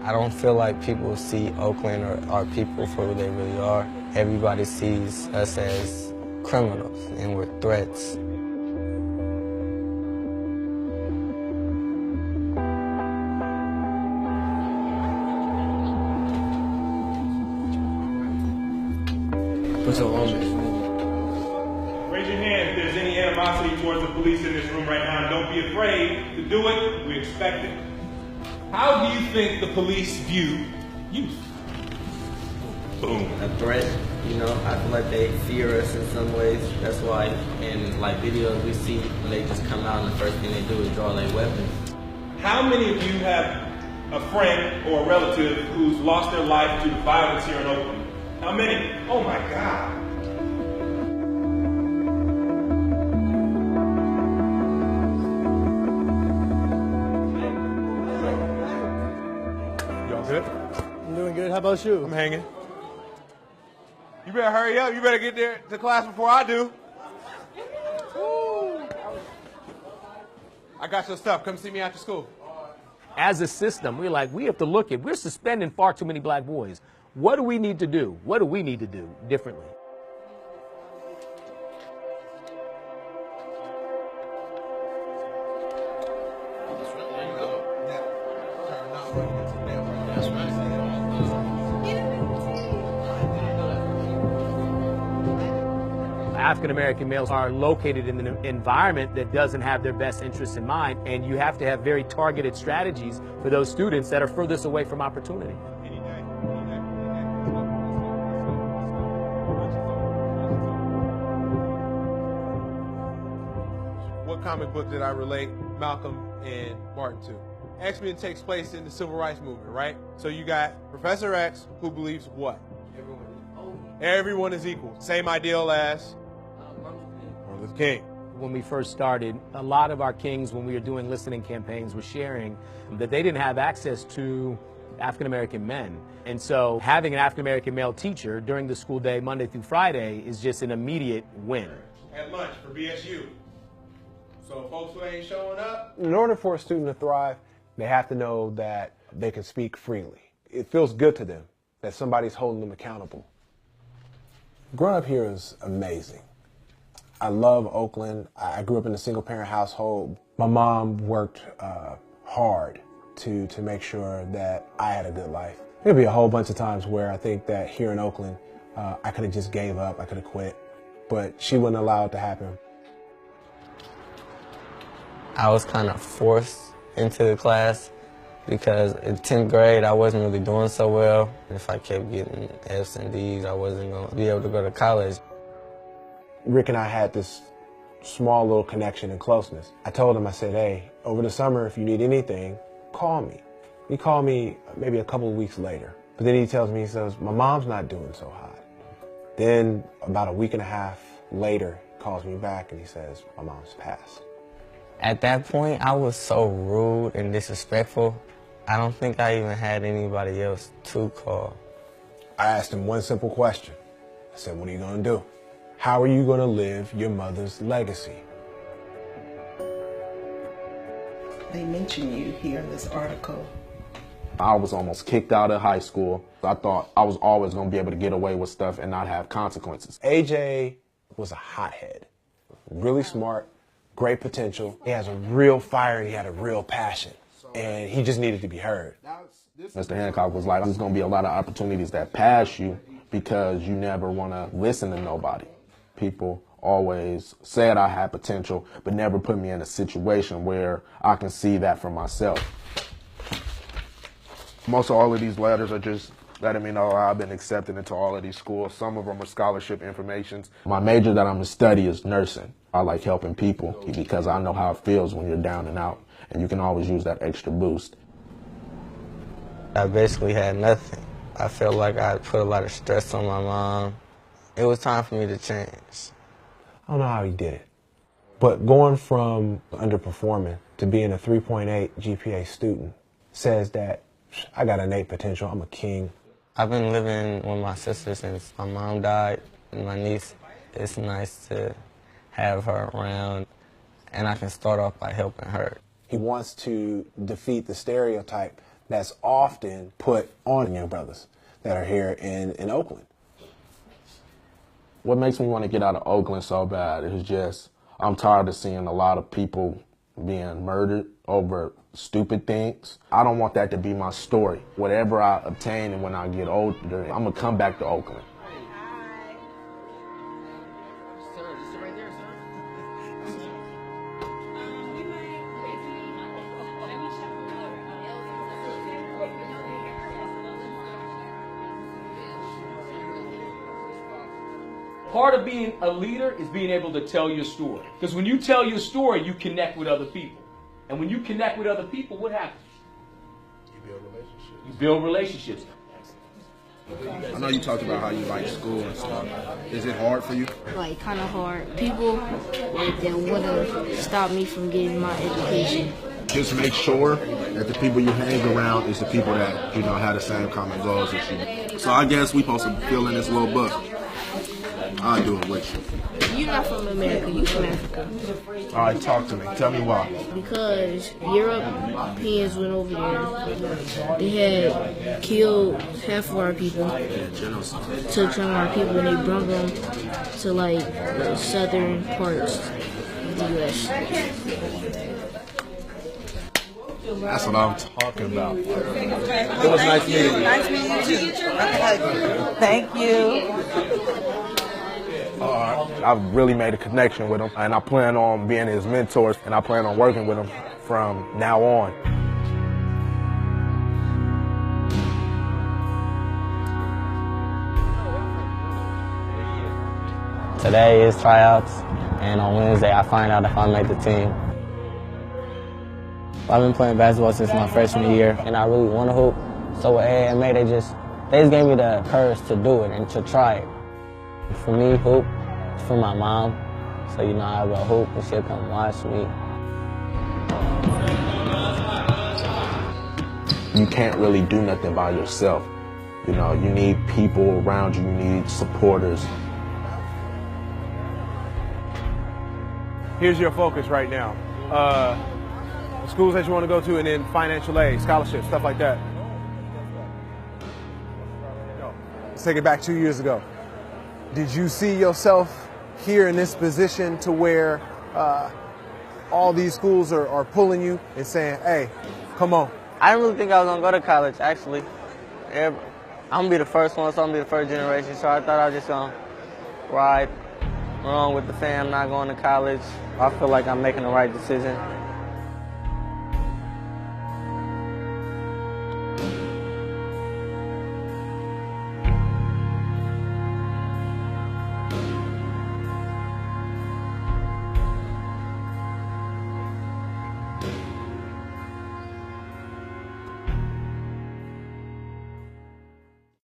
I don't feel like people see Oakland or our people for who they really are. Everybody sees us as criminals and we're threats. Put your arm in. Raise your hand if there's any animosity towards the police in this room right now. Don't be afraid to do it. We expect it. How do you think the police view youth? Boom. A threat, you know, I feel like they fear us in some ways. That's why in like videos we see when they just come out and the first thing they do is draw their weapons. How many of you have a friend or a relative who's lost their life due to violence here in Oakland? How many? Oh my God. Y'all good? I'm doing good. How about you? I'm hanging. You better hurry up. You better get there to class before I do. Woo. I got your stuff. Come see me after school. As a system, we're like, we have to look at, we're suspending far too many black boys. What do we need to do? What do we need to do differently? African-American males are located in an environment that doesn't have their best interests in mind, and you have to have very targeted strategies for those students that are furthest away from opportunity. What comic book did I relate Malcolm and Martin to? X-Men takes place in the Civil Rights Movement, right? So you got Professor X, who believes what? Everyone is equal. Same ideal as Martin Luther King. When we first started, a lot of our kings, when we were doing listening campaigns, were sharing that they didn't have access to African-American men. And so having an African-American male teacher during the school day, Monday through Friday, is just an immediate win. At lunch for BSU. So folks who ain't showing up. In order for a student to thrive, they have to know that they can speak freely. It feels good to them that somebody's holding them accountable. Growing up here is amazing. I love Oakland. I grew up in a single-parent household. My mom worked hard to make sure that I had a good life. There'll be a whole bunch of times where I think that here in Oakland, I could have just gave up, I could have quit, but she wouldn't allow it to happen. I was kind of forced into the class because in 10th grade I wasn't really doing so well. If I kept getting F's and D's, I wasn't going to be able to go to college. Rick and I had this small little connection and closeness. I told him, I said, hey, over the summer, if you need anything, call me. He called me maybe a couple of weeks later. But then he tells me, he says, my mom's not doing so hot. Then about a week and a half later, he calls me back and he says, my mom's passed. At that point, I was so rude and disrespectful. I don't think I even had anybody else to call. I asked him one simple question. I said, what are you going to do? How are you going to live your mother's legacy? They mention you here in this article. I was almost kicked out of high school. I thought I was always going to be able to get away with stuff and not have consequences. AJ was a hothead, really smart, great potential. He has a real fire and he had a real passion, and he just needed to be heard. Mr. Hancock was like, there's going to be a lot of opportunities that pass you because you never want to listen to nobody. People always said I had potential, but never put me in a situation where I can see that for myself. Most of all of these letters are just letting me know I've been accepted into all of these schools. Some of them are scholarship informations. My major that I'm going to study is nursing. I like helping people because I know how it feels when you're down and out, and you can always use that extra boost. I basically had nothing. I felt like I put a lot of stress on my mom. It was time for me to change. I don't know how he did it, but going from underperforming to being a 3.8 GPA student says that I got innate potential. I'm a king. I've been living with my sister since my mom died and my niece. It's nice to have her around, and I can start off by helping her. He wants to defeat the stereotype that's often put on young brothers that are here in Oakland. What makes me want to get out of Oakland so bad is just I'm tired of seeing a lot of people being murdered over stupid things. I don't want that to be my story. Whatever I obtain and when I get older, I'm going to come back to Oakland. Part of being a leader is being able to tell your story. Because when you tell your story, you connect with other people. And when you connect with other people, what happens? You build relationships. You build relationships. I know you talked about how you like school and stuff. Is it hard for you? Like, kind of hard. People like that want to stop me from getting my education. Just make sure that the people you hang around is the people that, you know, have the same common goals as you. So I guess we supposed to fill in this little book. I'll do it with you. You're not from America, you from Africa. All right, talk to me. Tell me why. Because Europeans went over there. They had killed half of our people. Took some of our people and they brought them to like the southern parts of the U.S. That's what I'm talking about. It was nice meeting you. Nice meeting you too. Thank you. I've really made a connection with him, and I plan on being his mentor, and I plan on working with him from now on. Today is tryouts, and on Wednesday I find out if I make the team. I've been playing basketball since my freshman year, and I really want to hoop. So with AMA, they just gave me the courage to do it and to try it. For me, hoop is for my mom, so you know I go hoop and she'll come watch me. You can't really do nothing by yourself. You know, you need people around you, you need supporters. Here's your focus right now. Schools that you want to go to, and then financial aid, scholarships, stuff like that. Let's take it back 2 years ago. Did you see yourself here in this position to where all these schools are pulling you and saying, hey, come on? I didn't really think I was going to go to college, actually. I'm going to be the first one, so I'm going to be the first generation, so I thought I was just going to ride along with the fam, not going to college. I feel like I'm making the right decision.